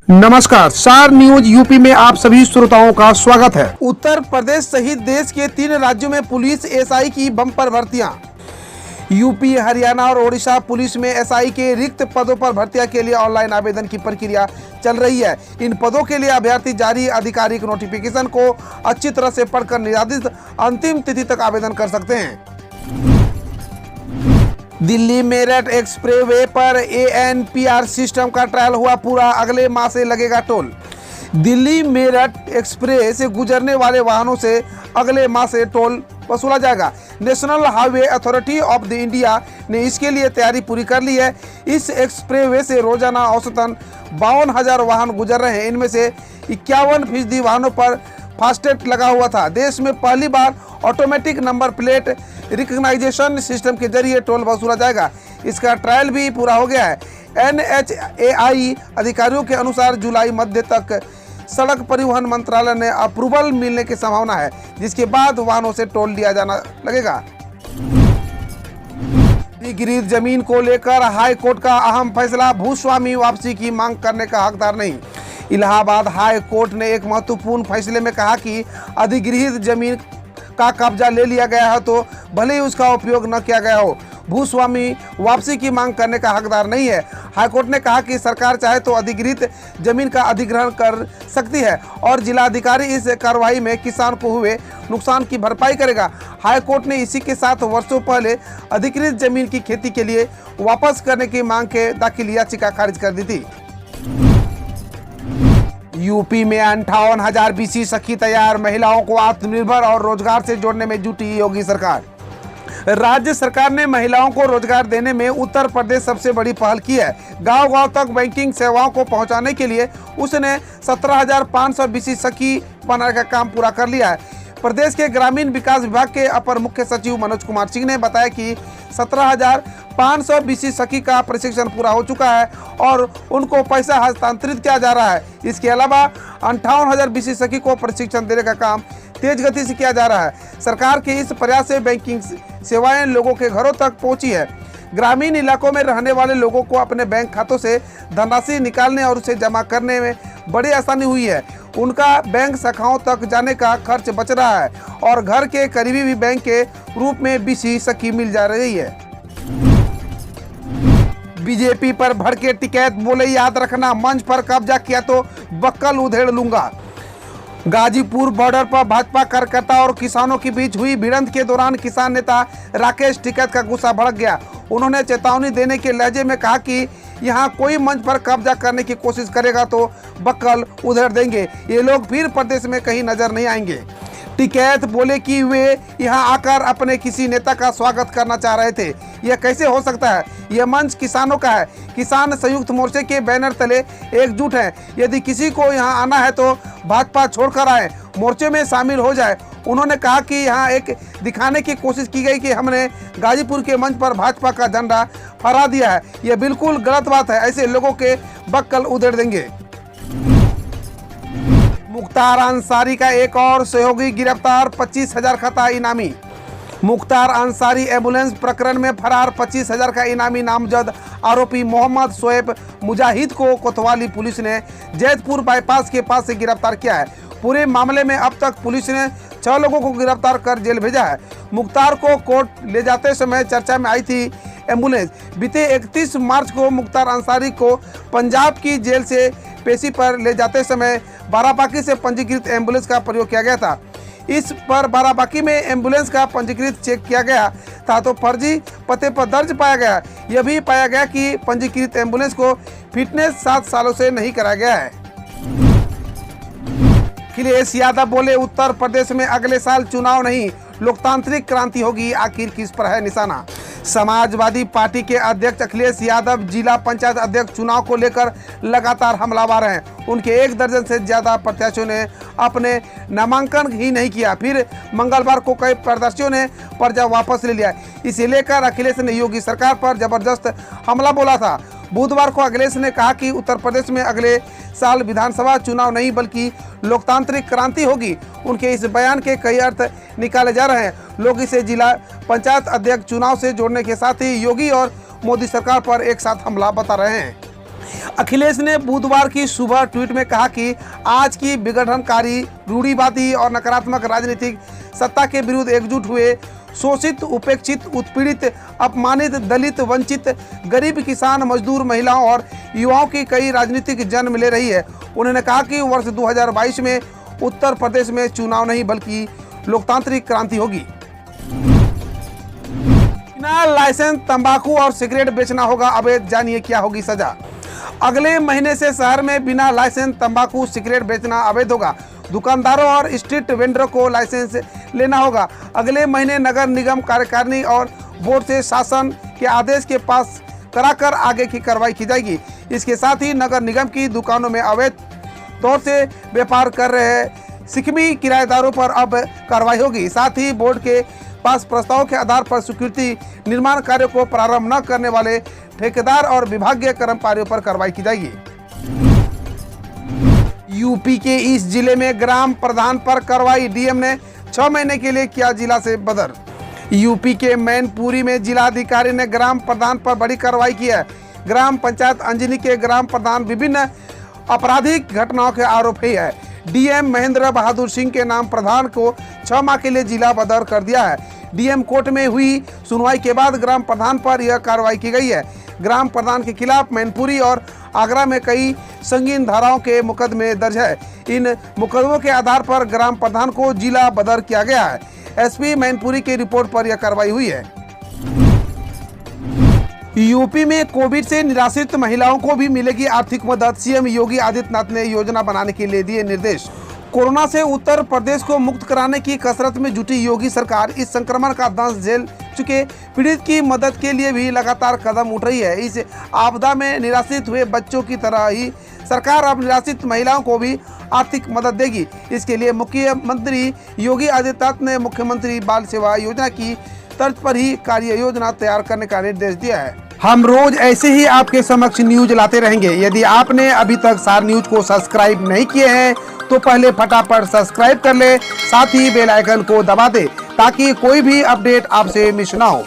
नमस्कार, सार news UP में आप सभी श्रोताओं का स्वागत है। उत्तर प्रदेश सहित देश के 3 राज्यों में पुलिस एसआई की बम्पर भर्तियां। यूपी, हरियाणा और ओडिशा पुलिस में एसआई के रिक्त पदों पर भर्तियां के लिए ऑनलाइन आवेदन की प्रक्रिया चल रही है। इन पदों के लिए अभ्यर्थी जारी आधिकारिक नोटिफिकेशन को अच्छी तरह से पढ़कर निर्धारित अंतिम तिथि तक आवेदन कर सकते हैं। दिल्ली मेरठ एक्सप्रेसवे पर ANPR सिस्टम का ट्रायल हुआ पूरा, अगले माह से लगेगा टोल। दिल्ली मेरठ एक्सप्रेस से गुजरने वाले वाहनों से अगले माह से टोल वसूला जाएगा। National highway authority of the India ने इसके लिए तैयारी पूरी कर ली है। इस एक्सप्रेसवे से रोजाना औसतन 52,000 वाहन गुजर रहे हैं। इनमें से 51% वाहनों पर फास्टैग लगा हुआ था। देश में पहली बार automatic number plate recognition system के जरिए टोल वसूला जाएगा। इसका ट्रायल भी पूरा हो गया है। NHAI अधिकारियों के अनुसार जुलाई मध्य तक सड़क परिवहन मंत्रालय ने अप्रूवल मिलने की संभावना है, जिसके बाद वाहनों से टोल लिया जाना लगेगा। अधिगृहित जमीन को लेकर हाई कोर्ट का अहम फैसला, भूस्वामी वापसी की मांग करने का हकदार नहीं। इलाहाबाद हाई कोर्ट ने एक महत्वपूर्ण फैसले में कहा कि अधिगृहित जमीन का कब्जा ले लिया गया है तो भले ही उसका उपयोग न किया गया हो, भूस्वामी वापसी की मांग करने का हकदार नहीं है। हाईकोर्ट ने कहा कि सरकार चाहे तो अधिगृहित जमीन का अधिग्रहण कर सकती है और जिलाधिकारी इस कार्रवाई में किसान को हुए नुकसान की भरपाई करेगा। हाईकोर्ट ने इसी के साथ वर्षों पहले अधिकृत जमीन की खेती के लिए वापस करने की मांग के दाखिल याचिका खारिज कर दी थी। यूपी में 58,000 BC सखी तैयार, महिलाओं को आत्मनिर्भर और रोजगार से जोड़ने में जुटी योगी सरकार। राज्य सरकार ने महिलाओं को रोजगार देने में उत्तर प्रदेश सबसे बड़ी पहल की है। गांव-गांव तक बैंकिंग सेवाओं को पहुंचाने के लिए उसने 17,500 BC सखी बनाने का काम पूरा कर लिया है। प्रदेश के ग्रामीण विकास विभाग के अपर मुख्य सचिव मनोज कुमार सिंह ने बताया कि 17,500 BC सखी का प्रशिक्षण पूरा हो चुका है और उनको पैसा हस्तांतरित किया जा रहा है। इसके अलावा 58,000 BC सखी को प्रशिक्षण देने का काम तेज गति से किया जा रहा है। सरकार के इस प्रयास से बैंकिंग सेवाएं लोगों के घरों तक पहुंची है। ग्रामीण इलाकों में रहने वाले लोगों को अपने बैंक खातों से धनराशि निकालने और उसे जमा करने में बड़ी आसानी हुई है। उनका बैंक शाखाओं तक जाने का खर्च बच रहा है और घर के करीबी भी बैंक के रूप में BC सखी मिल जा रही है। बीजेपी पर भड़के टिकैत, बोले याद रखना मंच पर कब्जा किया तो बक्कल उधेड़ लूंगा। गाजीपुर बॉर्डर पर भाजपा कार्यकर्ता और किसानों के बीच हुई भिड़ंत के दौरान किसान नेता राकेश टिकैत का गुस्सा भड़क गया। उन्होंने चेतावनी देने के लहजे में कहा कि यहाँ कोई मंच पर कब्जा करने की कोशिश करेगा तो बक्कल उधेड़ देंगे। ये लोग फिर प्रदेश में कहीं नजर नहीं आएंगे। टिकैत बोले कि वे यहाँ आकर अपने किसी नेता का स्वागत करना चाह रहे थे। यह कैसे हो सकता है? यह मंच किसानों का है। किसान संयुक्त मोर्चे के बैनर तले एकजुट हैं। यदि किसी को यहाँ आना है तो भाजपा छोड़कर आए, मोर्चे में शामिल हो जाए। उन्होंने कहा कि यहाँ एक दिखाने की कोशिश की गई कि हमने गाजीपुर के मंच पर भाजपा का झंडा फहरा दिया है। यह बिल्कुल गलत बात है। ऐसे लोगों के बक्कल उधेड़ देंगे। मुख्तार अंसारी का एक और सहयोगी गिरफ्तार, 25,000 का था इनामी। मुख्तार अंसारी एम्बुलेंस प्रकरण में फरार 25,000 का इनामी नामजद आरोपी मोहम्मद शोएब मुजाहिद को कोतवाली पुलिस ने जैतपुर बाईपास के पास से गिरफ्तार किया है। पूरे मामले में अब तक पुलिस ने 6 लोगों को गिरफ्तार कर जेल भेजा है। मुख्तार को कोर्ट ले जाते समय चर्चा में आई थी एम्बुलेंस। बीते 31 मार्च को मुख्तार अंसारी को पंजाब की जेल से पेशी पर ले जाते समय बाराबांकी से पंजीकृत एम्बुलेंस का प्रयोग किया गया था। इस पर बाराबांकी में एम्बुलेंस का पंजीकृत चेक किया गया था तो फर्जी पते पर दर्ज पाया गया। यह भी पाया गया कि पंजीकृत एम्बुलेंस को फिटनेस 7 सालों से नहीं कराया गया है। अखिलेश यादव बोले उत्तर प्रदेश में अगले साल चुनाव नहीं, लोकतांत्रिक क्रांति होगी, आखिर किस पर है निशाना। समाजवादी पार्टी के अध्यक्ष अखिलेश यादव जिला पंचायत अध्यक्ष चुनाव को लेकर लगातार हमलावर हैं। उनके 1 दर्जन से ज्यादा प्रत्याशियों ने अपने नामांकन ही नहीं किया। फिर मंगलवार को कई प्रत्याशियों ने पर्चा वापस ले लिया। इसे लेकर अखिलेश ने योगी सरकार पर जबरदस्त हमला बोला था। बुधवार को अखिलेश ने कहा कि उत्तर प्रदेश में अगले साल विधानसभा चुनाव नहीं बल्कि लोकतांत्रिक क्रांति होगी। उनके इस बयान के कई अर्थ निकाले जा रहे हैं। लोग इसे जिला पंचायत अध्यक्ष चुनाव से जोड़ने के साथ ही योगी और मोदी सरकार पर एक साथ हमला बता रहे हैं। अखिलेश ने बुधवार की सुबह ट्वीट में कहा कि आज की विघटनकारी, रूढ़िवादी और नकारात्मक राजनीतिक सत्ता के विरुद्ध एकजुट हुए शोषित, उपेक्षित, उत्पीड़ित, अपमानित, दलित, वंचित, गरीब, किसान, मजदूर, महिलाओं और युवाओं की कई राजनीतिक जन्म ले रही है। उन्होंने कहा कि वर्ष 2022 में उत्तर प्रदेश में चुनाव नहीं बल्कि लोकतांत्रिक क्रांति होगी। बिना लाइसेंस तंबाकू और सिगरेट बेचना होगा अवैध, जानिए क्या होगी सजा। अगले महीने से शहर में बिना लाइसेंस तंबाकू, सिगरेट बेचना अवैध होगा। दुकानदारों और स्ट्रीट वेंडरों को लाइसेंस लेना होगा। अगले महीने नगर निगम कार्यकारिणी और बोर्ड से शासन के आदेश के पास कराकर आगे की कार्रवाई की जाएगी। इसके साथ ही नगर निगम की दुकानों में अवैध तौर से व्यापार कर रहे सिकमी किराएदारों पर अब कार्रवाई होगी। साथ ही बोर्ड के पास प्रस्ताव के आधार पर स्वीकृति निर्माण कार्यों को प्रारंभ न करने वाले ठेकेदार और विभागीय कर्मचारियों पर कार्रवाई की जाएगी। यूपी के इस जिले में ग्राम प्रधान पर कार्रवाई, डीएम ने 6 महीने के लिए किया जिला से बदर। यूपी के मैनपुरी में जिलाधिकारी ने ग्राम प्रधान पर बड़ी कार्रवाई की है। ग्राम पंचायत अंजनी के ग्राम प्रधान विभिन्न आपराधिक घटनाओं के आरोपी है। डीएम महेंद्र बहादुर सिंह के नाम प्रधान को 6 माह के लिए जिला बदर कर दिया है। डीएम कोर्ट में हुई सुनवाई के बाद ग्राम प्रधान पर यह कार्रवाई की गई है। ग्राम प्रधान के खिलाफ मैनपुरी और आगरा में कई संगीन धाराओं के मुकदमे दर्ज है। इन मुकदमों के आधार पर ग्राम प्रधान को जिला बदर किया गया है। एसपी मैनपुरी की रिपोर्ट पर यह कार्रवाई हुई है। यूपी में कोविड से निराश्रित महिलाओं को भी मिलेगी आर्थिक मदद, सीएम योगी आदित्यनाथ ने योजना बनाने के लिए दिए निर्देश। कोरोना से उत्तर प्रदेश को मुक्त कराने की कसरत में जुटी योगी सरकार इस संक्रमण का दंश झेल चुके पीड़ित की मदद के लिए भी लगातार कदम उठ रही है। इस आपदा में निराश्रित हुए बच्चों की तरह ही सरकार अब निराश्रित महिलाओं को भी आर्थिक मदद देगी। इसके लिए मुख्यमंत्री योगी आदित्यनाथ ने मुख्यमंत्री बाल सेवा योजना की तर्ज पर ही कार्य योजना तैयार करने का निर्देश दिया है। हम रोज ऐसे ही आपके समक्ष न्यूज लाते रहेंगे। यदि आपने अभी तक सार न्यूज को सब्सक्राइब नहीं किए हैं तो पहले फटाफट सब्सक्राइब कर ले, साथ ही बेल आइकन को दबा दे ताकि कोई भी अपडेट आपसे मिस ना हो।